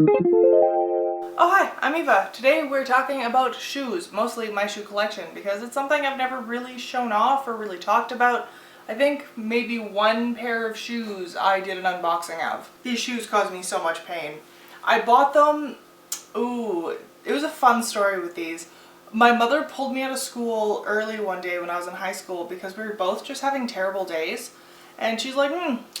Oh hi, I'm Eva. Today we're talking about shoes, mostly my shoe collection, because it's something I've never really shown off or really talked about. I think maybe one pair of shoes I did an unboxing of. These shoes caused me so much pain. I bought them, it was a fun story with these. My mother pulled me out of school early one day when I was in high school because we were both just having terrible days. And she's like,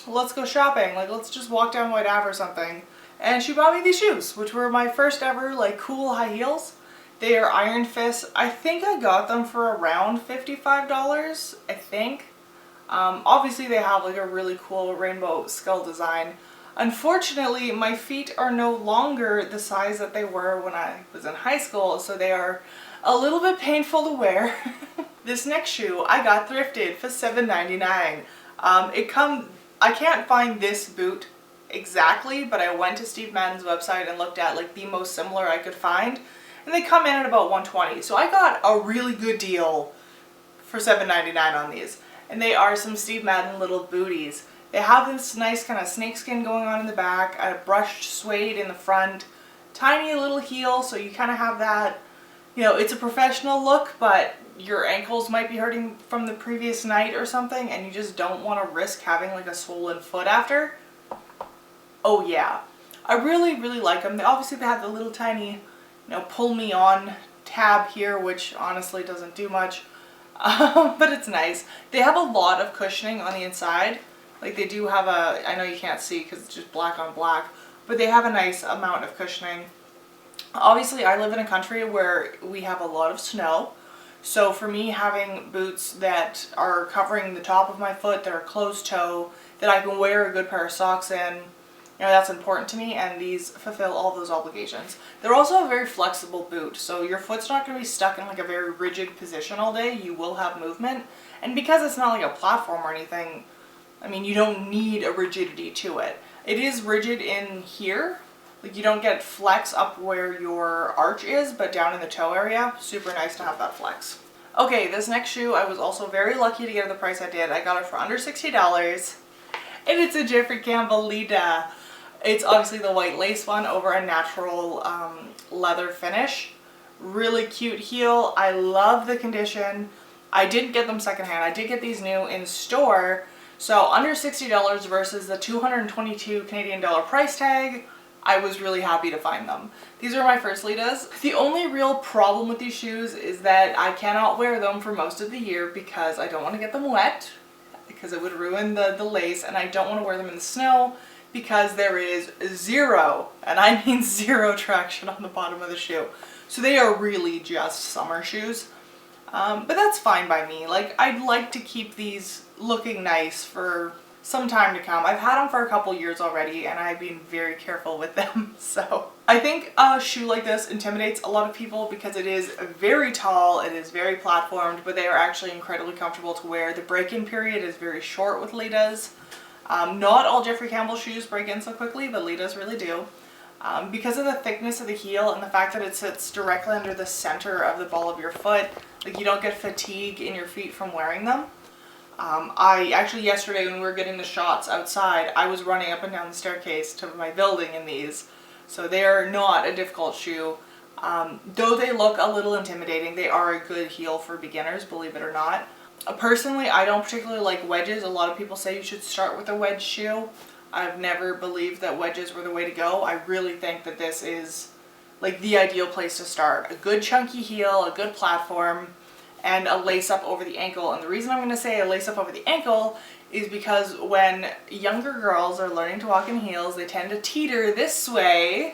let's go shopping. Like, let's just walk down White Ave or something. And she bought me these shoes, which were my first ever, like, cool high heels. They are Iron Fist. I think I got them for around $55, I think. Obviously they have, like, a really cool rainbow skull design. Unfortunately, my feet are no longer the size that they were when I was in high school, so they are a little bit painful to wear. This next shoe I got thrifted for $7.99. I can't find this boot exactly, but I went to Steve Madden's website and looked at like the most similar I could find, and they come in at about $120. So I got a really good deal for $7.99 on these, and they are some Steve Madden little booties. They have this nice kind of snakeskin going on in the back, a brushed suede in the front, tiny little heel, so you kind of have that, you know, it's a professional look, but your ankles might be hurting from the previous night or something, and you just don't want to risk having like a swollen foot after. Oh yeah, I really like them. They have the little tiny, you know, pull me on tab here, which honestly doesn't do much, but it's nice. They have a lot of cushioning on the inside. Like they do have I know you can't see because it's just black on black, but they have a nice amount of cushioning. Obviously I live in a country where we have a lot of snow, so for me having boots that are covering the top of my foot, that are closed toe, that I can wear a good pair of socks in, you know, that's important to me, and these fulfill all those obligations. They're also a very flexible boot, so your foot's not going to be stuck in like a very rigid position all day. You will have movement, and because it's not like a platform or anything, I mean, you don't need a rigidity to it. It is rigid in here, like you don't get flex up where your arch is, but down in the toe area, super nice to have that flex. Okay, this next shoe I was also very lucky to get at the price I did. I got it for under $60, and it's a Jeffrey Campbell Lita. It's obviously the white lace one over a natural leather finish. Really cute heel. I love the condition. I didn't get them secondhand. I did get these new in store. So under $60 versus the 222 Canadian dollar price tag, I was really happy to find them. These are my first Litas. The only real problem with these shoes is that I cannot wear them for most of the year because I don't want to get them wet, because it would ruin the lace, and I don't want to wear them in the snow because there is zero, and I mean zero, traction on the bottom of the shoe. So they are really just summer shoes. But that's fine by me. Like, I'd like to keep these looking nice for some time to come. I've had them for a couple years already, and I've been very careful with them. So I think a shoe like this intimidates a lot of people because it is very tall, it is very platformed, but they are actually incredibly comfortable to wear. The break-in period is very short with Litas. Not all Jeffrey Campbell shoes break in so quickly, but Litas really do. Because of the thickness of the heel and the fact that it sits directly under the center of the ball of your foot, like you don't get fatigue in your feet from wearing them. I actually yesterday when we were getting the shots outside, I was running up and down the staircase to my building in these. So they are not a difficult shoe. Though they look a little intimidating, they are a good heel for beginners, believe it or not. Personally, I don't particularly like wedges. A lot of people say you should start with a wedge shoe. I've never believed that wedges were the way to go. I really think that this is like the ideal place to start. A good chunky heel, a good platform, and a lace up over the ankle. And the reason I'm going to say a lace up over the ankle is because when younger girls are learning to walk in heels, they tend to teeter this way,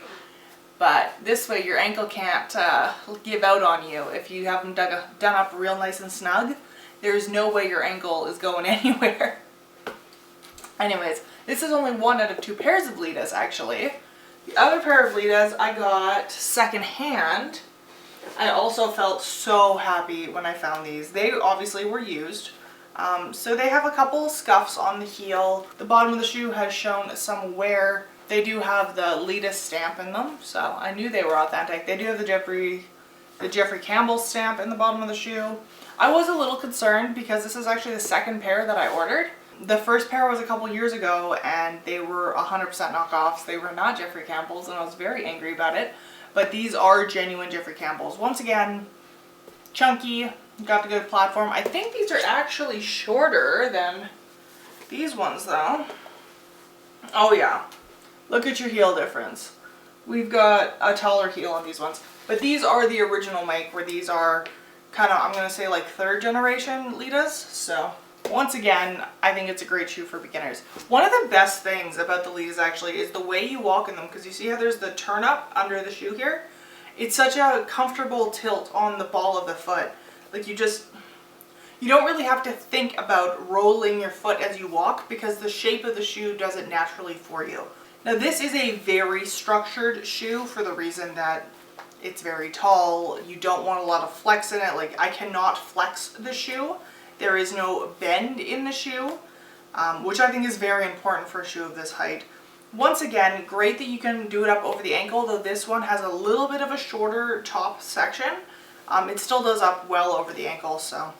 but this way your ankle can't give out on you. If you have them done up real nice and snug, there's no way your ankle is going anywhere. Anyways, this is only one out of two pairs of Litas actually. The other pair of Litas I got secondhand. I also felt so happy when I found these. They obviously were used. So they have a couple scuffs on the heel. The bottom of the shoe has shown some wear. They do have the Lita stamp in them, so I knew they were authentic. They do have the Jeffrey Campbells stamp in the bottom of the shoe. I was a little concerned because this is actually the second pair that I ordered. The first pair was a couple years ago and they were 100% knockoffs. They were not Jeffrey Campbells and I was very angry about it. But these are genuine Jeffrey Campbells. Once again, chunky, got the good platform. I think these are actually shorter than these ones though. Oh yeah, look at your heel difference. We've got a taller heel on these ones. But these are the original make where these are kind of, I'm going to say like 3rd generation Litas. So once again, I think it's a great shoe for beginners. One of the best things about the Litas actually is the way you walk in them, because you see how there's the turn up under the shoe here? It's such a comfortable tilt on the ball of the foot. Like you don't really have to think about rolling your foot as you walk because the shape of the shoe does it naturally for you. Now this is a very structured shoe for the reason that it's very tall. You don't want a lot of flex in it. Like I cannot flex the shoe. There is no bend in the shoe, which I think is very important for a shoe of this height. Once again, great that you can do it up over the ankle, though this one has a little bit of a shorter top section. It still does up well over the ankle, so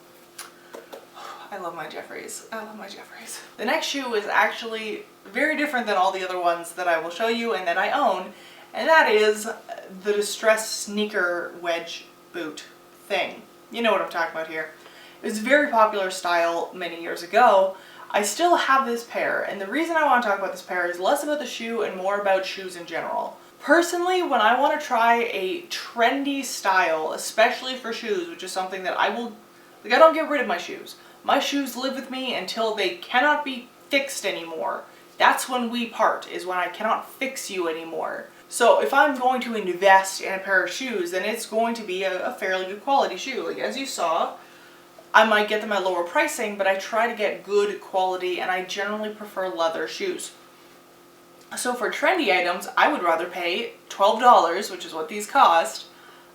I love my Jeffreys. I love my Jeffreys. The next shoe is actually very different than all the other ones that I will show you and that I own, and that is the distressed sneaker wedge boot thing. You know what I'm talking about here. It was a very popular style many years ago. I still have this pair, and the reason I want to talk about this pair is less about the shoe and more about shoes in general. Personally, when I want to try a trendy style, especially for shoes, which is something that I don't get rid of my shoes. My shoes live with me until they cannot be fixed anymore. That's when we part, is when I cannot fix you anymore. So if I'm going to invest in a pair of shoes, then it's going to be a fairly good quality shoe. Like as you saw, I might get them at lower pricing, but I try to get good quality and I generally prefer leather shoes. So for trendy items, I would rather pay $12, which is what these cost,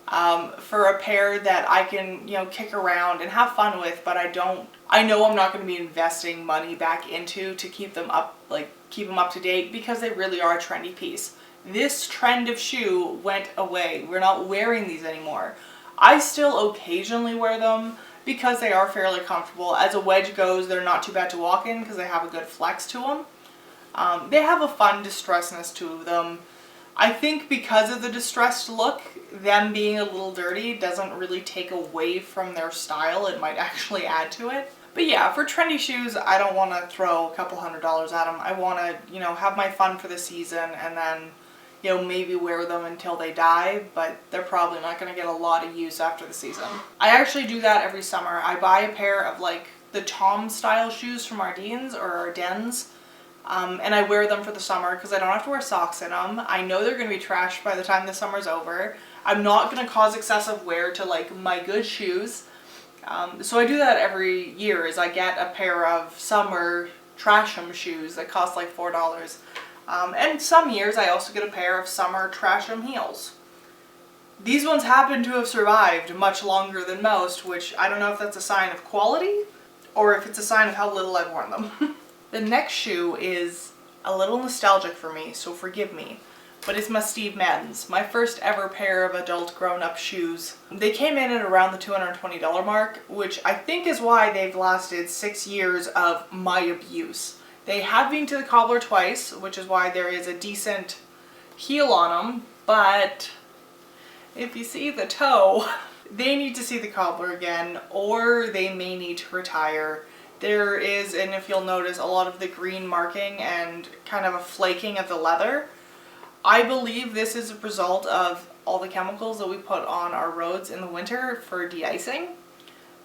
for a pair that I can, kick around and have fun with, but I know I'm not going to be investing money back into to keep them up to date because they really are a trendy piece. This trend of shoe went away. We're not wearing these anymore. I still occasionally wear them because they are fairly comfortable. As a wedge goes, they're not too bad to walk in because they have a good flex to them. They have a fun distressedness to them. I think because of the distressed look, them being a little dirty doesn't really take away from their style. It might actually add to it. But yeah, for trendy shoes, I don't want to throw a couple $100s at them. I want to, have my fun for the season and then, maybe wear them until they die, but they're probably not going to get a lot of use after the season. I actually do that every summer. I buy a pair of the Tom style shoes from Ardennes or Ardennes, and I wear them for the summer because I don't have to wear socks in them. I know they're going to be trashed by the time the summer's over. I'm not going to cause excessive wear to my good shoes. So I do that every year is I get a pair of summer Trash'em shoes that cost like $4. And some years I also get a pair of summer Trash'em heels. These ones happen to have survived much longer than most, which I don't know if that's a sign of quality or if it's a sign of how little I've worn them. The next shoe is a little nostalgic for me, so forgive me. But it's my Steve Maddens, my first ever pair of adult grown-up shoes. They came in at around the $220 mark, which I think is why they've lasted 6 years of my abuse. They have been to the cobbler twice, which is why there is a decent heel on them, but if you see the toe, they need to see the cobbler again, or they may need to retire. There is, and if you'll notice, a lot of the green marking and kind of a flaking of the leather. I believe this is a result of all the chemicals that we put on our roads in the winter for de-icing.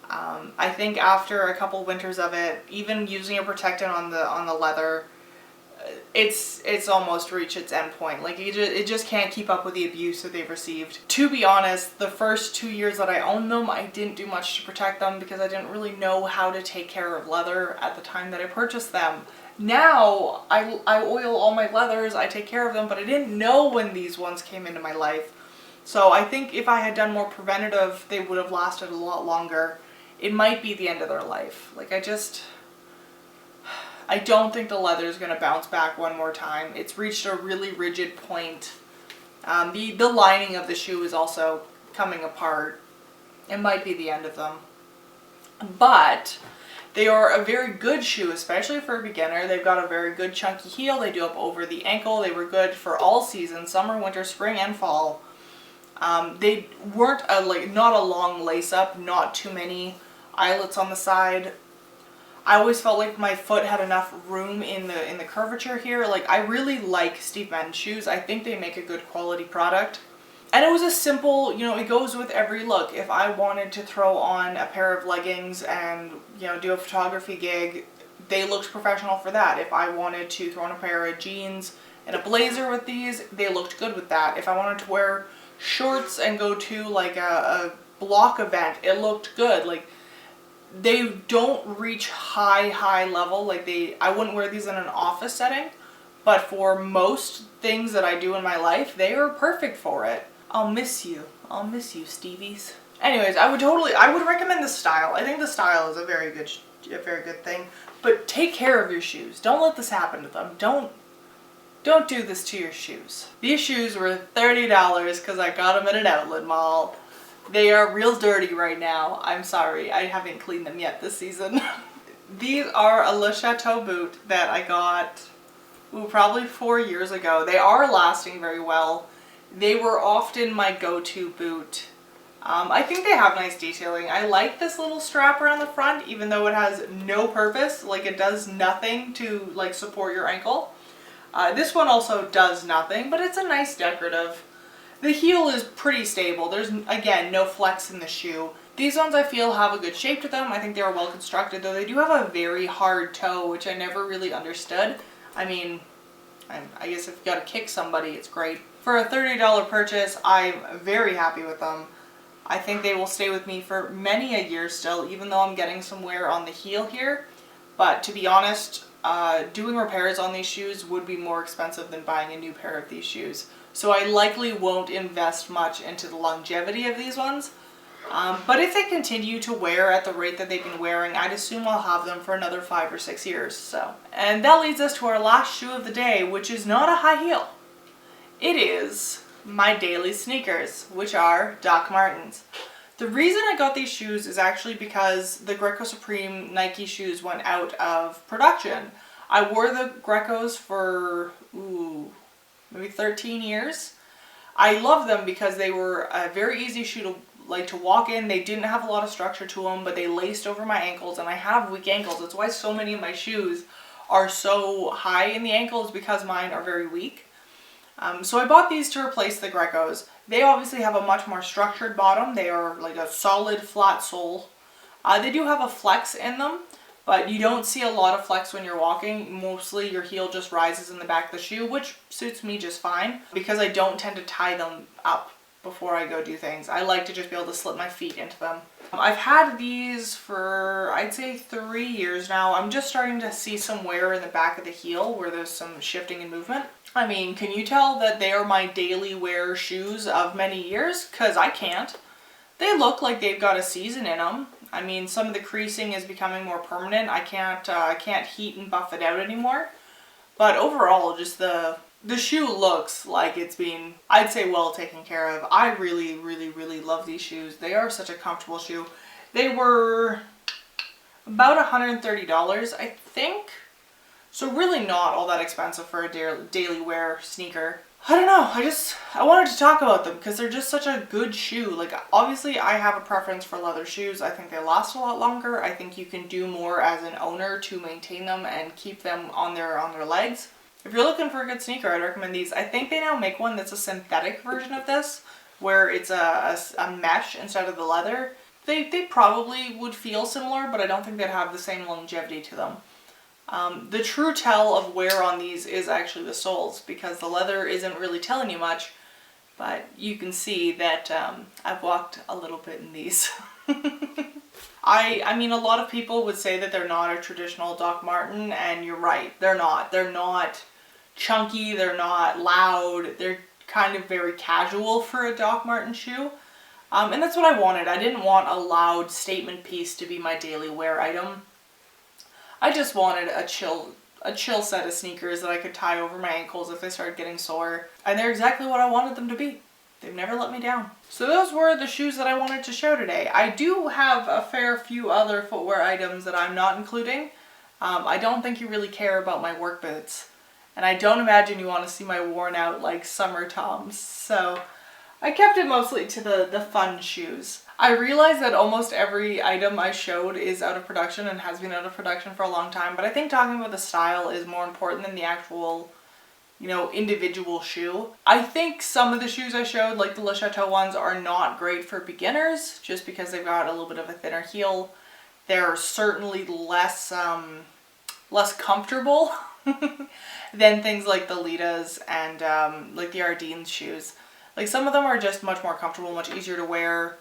I think after a couple winters of it, even using a protectant on the leather, it's almost reached its end point. It just can't keep up with the abuse that they've received. To be honest, the first 2 years that I owned them, I didn't do much to protect them because I didn't really know how to take care of leather at the time that I purchased them. Now, I oil all my leathers, I take care of them, but I didn't know when these ones came into my life. So I think if I had done more preventative, they would have lasted a lot longer. It might be the end of their life. I don't think the leather is going to bounce back one more time. It's reached a really rigid point. The lining of the shoe is also coming apart. It might be the end of them. But They are a very good shoe, especially for a beginner. They've got a very good chunky heel. They do up over the ankle. They were good for all seasons, summer, winter, spring, and fall. They weren't not a long lace up, not too many eyelets on the side. I always felt like my foot had enough room in the curvature here. Like, I really like Steve Madden shoes. I think they make a good quality product. And it was a simple, you know, it goes with every look. If I wanted to throw on a pair of leggings and, you know, do a photography gig, they looked professional for that. If I wanted to throw on a pair of jeans and a blazer with these, they looked good with that. If I wanted to wear shorts and go to like a block event, it looked good. Like, they don't reach high level. Like, I wouldn't wear these in an office setting, but for most things that I do in my life, they are perfect for it. I'll miss you, Stevies. Anyways, I would recommend the style. I think the style is a very good thing. But take care of your shoes. Don't let this happen to them. Don't do this to your shoes. These shoes were $30 because I got them at an outlet mall. They are real dirty right now. I'm sorry, I haven't cleaned them yet this season. These are a Le Chateau boot that I got probably 4 years ago. They are lasting very well. They were often my go-to boot. I think they have nice detailing. I like this little strap around the front, even though it has no purpose. Like, it does nothing to like support your ankle. This one also does nothing, but it's a nice decorative. The heel is pretty stable. There's, again, no flex in the shoe. These ones I feel have a good shape to them. I think they are well constructed, though they do have a very hard toe, which I never really understood. I mean, I guess if you gotta kick somebody, it's great. For a $30 purchase, I'm very happy with them. I think they will stay with me for many a year still, even though I'm getting some wear on the heel here. But to be honest, doing repairs on these shoes would be more expensive than buying a new pair of these shoes. So I likely won't invest much into the longevity of these ones. But if they continue to wear at the rate that they've been wearing, I'd assume I'll have them for another 5 or 6 years. So, and that leads us to our last shoe of the day, which is not a high heel. It is my daily sneakers, which are Doc Martens. The reason I got these shoes is actually because the Greco Supreme Nike shoes went out of production. I wore the Grecos for, maybe 13 years. I love them because they were a very easy shoe to walk in. They didn't have a lot of structure to them, but they laced over my ankles, and I have weak ankles. That's why so many of my shoes are so high in the ankles, because mine are very weak. So I bought these to replace the Grecos. They obviously have a much more structured bottom. They are like a solid flat sole. They do have a flex in them, but you don't see a lot of flex when you're walking. Mostly your heel just rises in the back of the shoe, which suits me just fine because I don't tend to tie them up before I go do things. I like to just be able to slip my feet into them. I've had these for, I'd say, 3 years now. I'm just starting to see some wear in the back of the heel where there's some shifting and movement. I mean, can you tell that they are my daily wear shoes of many years? Because I can't. They look like they've got a season in them. I mean, some of the creasing is becoming more permanent. I can't heat and buff it out anymore. But overall, just the shoe looks like it's been, I'd say, well taken care of. I really, really, really love these shoes. They are such a comfortable shoe. They were about $130, I think. So really not all that expensive for a daily wear sneaker. I don't know, I wanted to talk about them because they're just such a good shoe. Like, obviously I have a preference for leather shoes. I think they last a lot longer. I think you can do more as an owner to maintain them and keep them on their legs. If you're looking for a good sneaker, I'd recommend these. I think they now make one that's a synthetic version of this, where it's a mesh instead of the leather. They probably would feel similar, but I don't think they'd have the same longevity to them. The true tell of wear on these is actually the soles, because the leather isn't really telling you much, but you can see that I've walked a little bit in these. I mean, a lot of people would say that they're not a traditional Doc Marten, and you're right, they're not. They're not chunky, they're not loud, they're kind of very casual for a Doc Marten shoe. And that's what I wanted. I didn't want a loud statement piece to be my daily wear item. I just wanted a chill set of sneakers that I could tie over my ankles if they started getting sore. And they're exactly what I wanted them to be. they've never let me down. So those were the shoes that I wanted to show today. I do have a fair few other footwear items that I'm not including. I don't think you really care about my work boots. And I don't imagine you want to see my worn out like summer Toms. So I kept it mostly to the fun shoes. I realize that almost every item I showed is out of production and has been out of production for a long time, but I think talking about the style is more important than the actual, you know, individual shoe. I think some of the shoes I showed, like the Le Chateau ones, are not great for beginners just because they've got a little bit of a thinner heel. They're certainly less comfortable than things like the Litas and like the Ardeen's shoes. Like some of them are just much more comfortable, much easier to wear.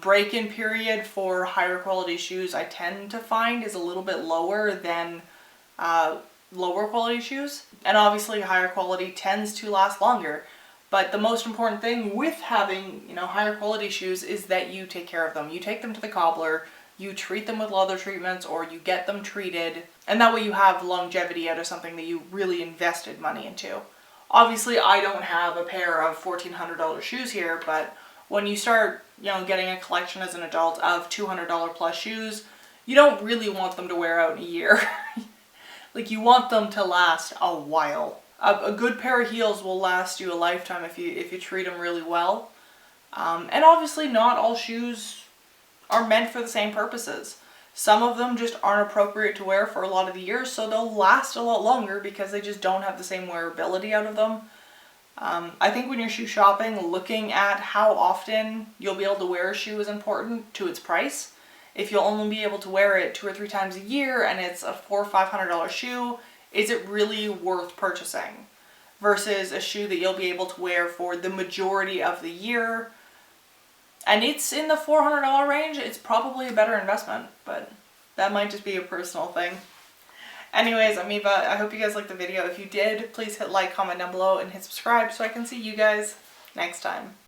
Break-in period for higher quality shoes I tend to find is a little bit lower than lower quality shoes. And obviously higher quality tends to last longer. But the most important thing with having, you know, higher quality shoes is that you take care of them. You take them to the cobbler, you treat them with leather treatments, or you get them treated. And that way you have longevity out of something that you really invested money into. Obviously I don't have a pair of $1,400 shoes here, but when you start, you know, getting a collection as an adult of $200 plus shoes, you don't really want them to wear out in a year. Like, you want them to last a while. A good pair of heels will last you a lifetime if you treat them really well. And obviously not all shoes are meant for the same purposes. Some of them just aren't appropriate to wear for a lot of the years, so they'll last a lot longer because they just don't have the same wearability out of them. I think when you're shoe shopping, looking at how often you'll be able to wear a shoe is important to its price. If you'll only be able to wear it 2 or 3 times a year and it's a $400 or $500 shoe, is it really worth purchasing? Versus a shoe that you'll be able to wear for the majority of the year, and it's in the $400 range, it's probably a better investment, but that might just be a personal thing. Anyways, I'm Eva. I hope you guys liked the video. If you did, please hit like, comment down below, and hit subscribe so I can see you guys next time.